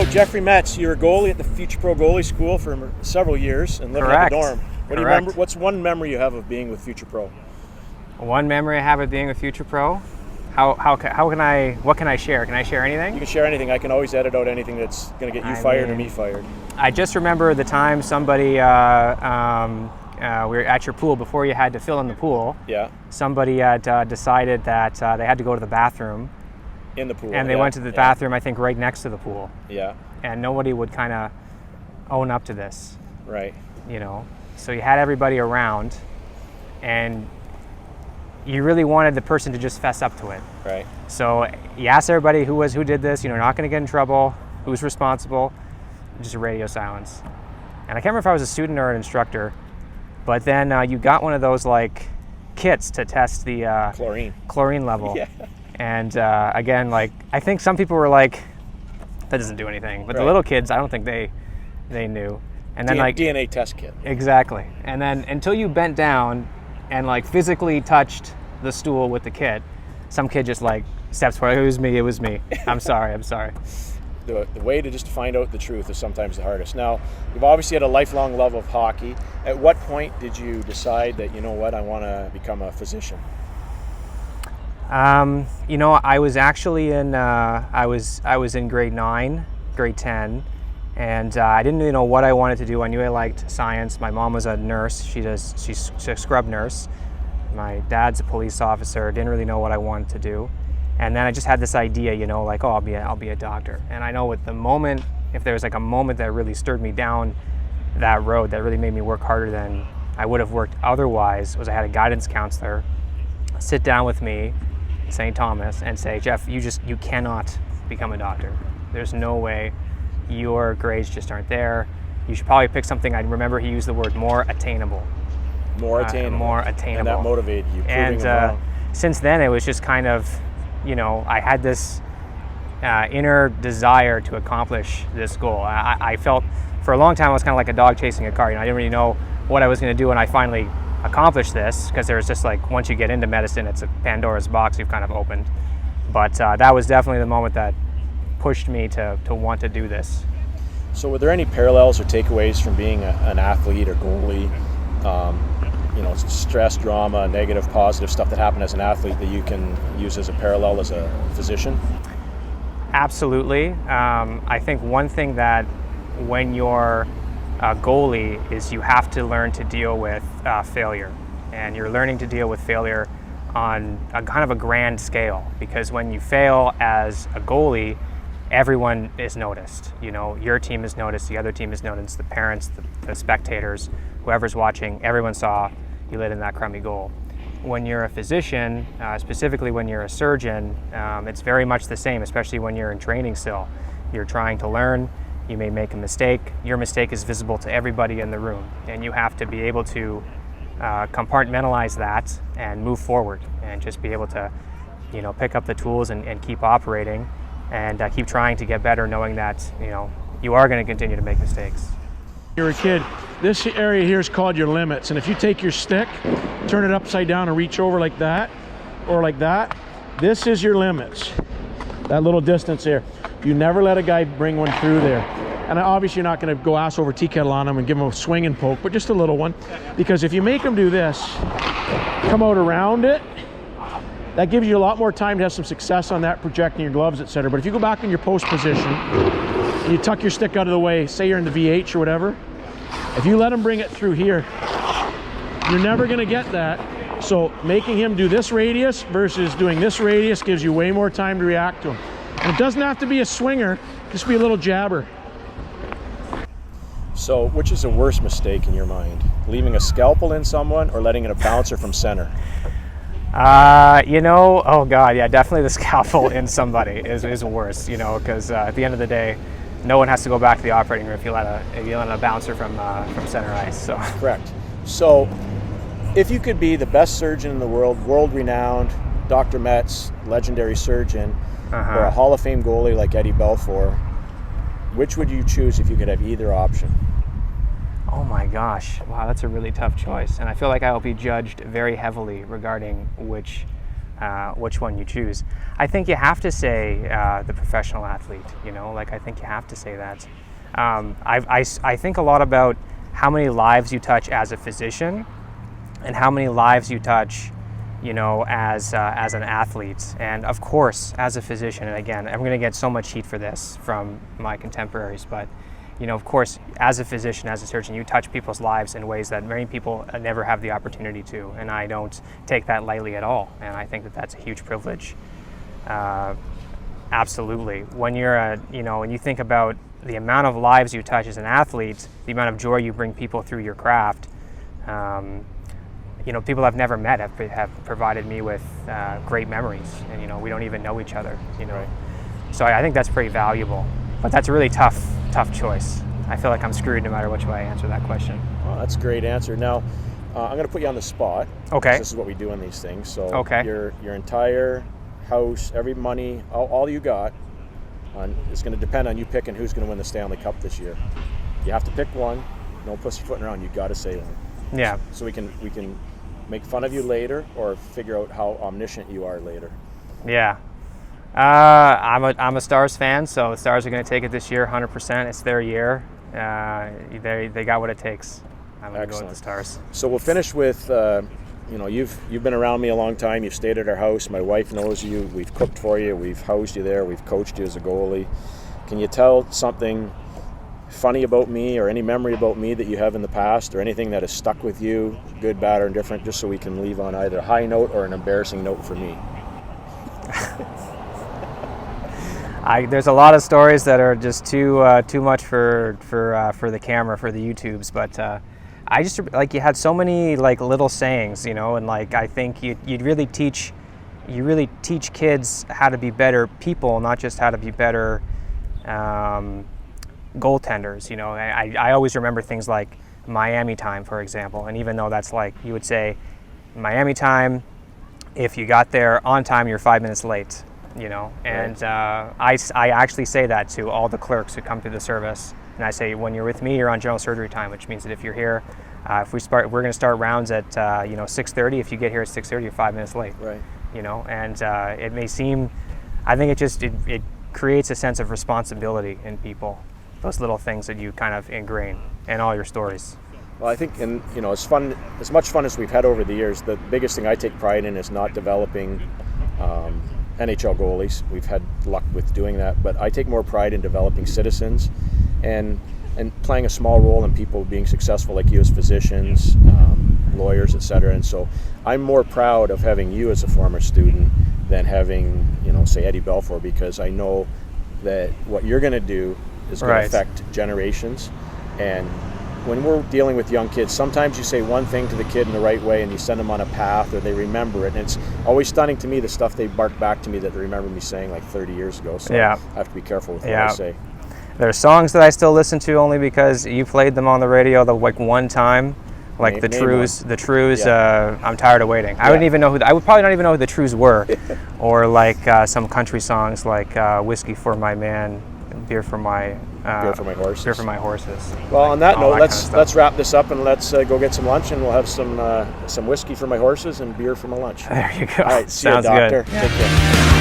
So, DR.METZ, you're a goalie at the Future Pro Goalie School for several years and living at the dorm. What do you remember? What's one memory you have of being with Future Pro? One memory I have of being with Future Pro? What can I share? Can I share anything? You can share anything. I can always edit out anything that's going to get you fired or me fired. I just remember the time somebody, we were at your pool before you had to fill in the pool. Yeah. Somebody had decided that they had to go to the bathroom. In the pool. And they went to the bathroom, I think, right next to the pool. Yeah. And nobody would kind of own up to this. Right. You know, so you had everybody around, and you really wanted the person to just fess up to it. Right. So you asked everybody who did this, not going to get in trouble, who's responsible, just a radio silence. And I can't remember if I was a student or an instructor, but then you got one of those like kits to test the chlorine level. Yeah. And again, I think some people were like, that doesn't do anything. But the little kids, I don't think they knew. And then DNA test kit. Exactly. And then until you bent down and physically touched the stool with the kit, some kid just steps forward. It was me. I'm sorry. The way to just find out the truth is sometimes the hardest. Now, you've obviously had a lifelong love of hockey. At what point did you decide that, I want to become a physician? I was actually in I was in grade 9, grade 10, and I didn't really know what I wanted to do. I knew I liked science. My mom was a nurse. She's a scrub nurse. My dad's a police officer. Didn't really know what I wanted to do. And then I just had this idea, I'll be a doctor. And I know at the moment, if there was a moment that really stirred me down that road, that really made me work harder than I would have worked otherwise, was I had a guidance counselor sit down with me, St. Thomas, and say, Jeff, you cannot become a doctor. There's no way. Your grades just aren't there. You should probably pick something. I remember he used the word more attainable. More attainable. More attainable. And that motivated you. And since then, it was just kind of, I had this inner desire to accomplish this goal. I felt for a long time I was kind of like a dog chasing a car. I didn't really know what I was going to do, and I finally accomplished this because there was just once you get into medicine, it's a Pandora's box you've kind of opened. But that was definitely the moment that pushed me to want to do this. So were there any parallels or takeaways from being an athlete or goalie, stress, drama, negative, positive stuff that happened as an athlete that you can use as a parallel as a physician? Absolutely. I think one thing that when you're a goalie is you have to learn to deal with failure. And you're learning to deal with failure on a kind of a grand scale, because when you fail as a goalie, everyone is noticed. Your team is noticed, the other team is noticed, the parents, the spectators, whoever's watching, everyone saw you let in that crummy goal. When you're a physician, specifically when you're a surgeon, it's very much the same, especially when you're in training still. You're trying to learn, you may make a mistake, your mistake is visible to everybody in the room, and you have to be able to compartmentalize that and move forward and just be able to pick up the tools and keep operating and keep trying to get better, knowing that you are going to continue to make mistakes. You're a kid, this area here is called your limits, and if you take your stick, turn it upside down and reach over like that or like that, this is your limits, that little distance there. You never let a guy bring one through there. And obviously you're not going to go ass over tea kettle on him and give him a swing and poke, but just a little one, because if you make him do this, come out around it, that gives you a lot more time to have some success on that, projecting your gloves, etc. But if you go back in your post position and you tuck your stick out of the way, say you're in the VH or whatever, if you let him bring it through here, you're never going to get that. So making him do this radius versus doing this radius gives you way more time to react to him. And it doesn't have to be a swinger, just be a little jabber. So which is the worst mistake in your mind? Leaving a scalpel in someone or letting it a bouncer from center? Oh God, yeah, definitely the scalpel in somebody is worse, because at the end of the day, no one has to go back to the operating room if you let a bouncer from center ice. So correct. So if you could be the best surgeon in the world, world-renowned, DR.METZ, legendary surgeon, or a Hall of Fame goalie like Eddie Belfour, which would you choose if you could have either option? Oh my gosh, wow, that's a really tough choice. And I feel like I will be judged very heavily regarding which which one you choose. I think you have to say the professional athlete, you know, like I think you have to say that. I think a lot about how many lives you touch as a physician and how many lives you touch, you know, as an athlete. And of course, as a physician, and again, I'm going to get so much heat for this from my contemporaries, but you know, of course, as a physician, as a surgeon, you touch people's lives in ways that many people never have the opportunity to, and I don't take that lightly at all. And I think that that's a huge privilege. Absolutely. When you're you know, when you think about the amount of lives you touch as an athlete, the amount of joy you bring people through your craft, you know, people I've never met have provided me with great memories, and you know, we don't even know each other, you know. So I think that's pretty valuable, but that's a really tough choice. I feel like I'm screwed no matter which way I answer that question. Well, that's a great answer. Now, I'm going to put you on the spot. Okay. This is what we do in these things. So okay. Your entire house, every money, all you got, is going to depend on you picking who's going to win the Stanley Cup this year. You have to pick one. No pussyfooting around. You got to say one. Yeah. So we can make fun of you later, or figure out how omniscient you are later. Yeah. I'm a Stars fan, so the Stars are going to take it this year, 100%. It's their year. They got what it takes. I'm going to go with the Stars. So we'll finish with, you know, you've been around me a long time. You've stayed at our house. My wife knows you. We've cooked for you. We've housed you there. We've coached you as a goalie. Can you tell something funny about me, or any memory about me that you have in the past, or anything that has stuck with you, good, bad, or indifferent, just so we can leave on either a high note or an embarrassing note for me? There's a lot of stories that are just too much for the camera, for the YouTubes, but I just, like, you had so many like little sayings, you know, and like I think you really teach kids how to be better people, not just how to be better goaltenders. You know, I always remember things like Miami time, for example, and even though that's like, you would say Miami time, if you got there on time, you're 5 minutes late. You know, and I actually say that to all the clerks who come through the service, and I say, when you're with me, you're on general surgery time, which means that if you're here, we're going to start rounds at 6:30. If you get here at 6:30, you're 5 minutes late. Right. You know, and it may seem, I think it creates a sense of responsibility in people, those little things that you kind of ingrain in all your stories. Well, I think, and you know, as much fun as we've had over the years, the biggest thing I take pride in is not developing NHL goalies. We've had luck with doing that, but I take more pride in developing citizens and playing a small role in people being successful, like you, as physicians, lawyers, etc. And so I'm more proud of having you as a former student than having, you know, say Eddie Belfour, because I know that what you're going to do is going to affect generations. And when we're dealing with young kids, sometimes you say one thing to the kid in the right way and you send them on a path, or they remember it. And it's always stunning to me, the stuff they bark back to me that they remember me saying like 30 years ago. So I have to be careful with what I say. There's songs that I still listen to only because you played them on the radio like one time, like the Trues. I'm Tired of Waiting. I wouldn't even know I would probably not even know who the Trues were, or like some country songs like Whiskey for My Man, Beer for My Horses. Beer for My Horses. Well, on that note, let's wrap this up and let's go get some lunch, and we'll have some whiskey for my horses and beer for my lunch. There you go. All right, see you, doctor. Good. Yeah. Take care.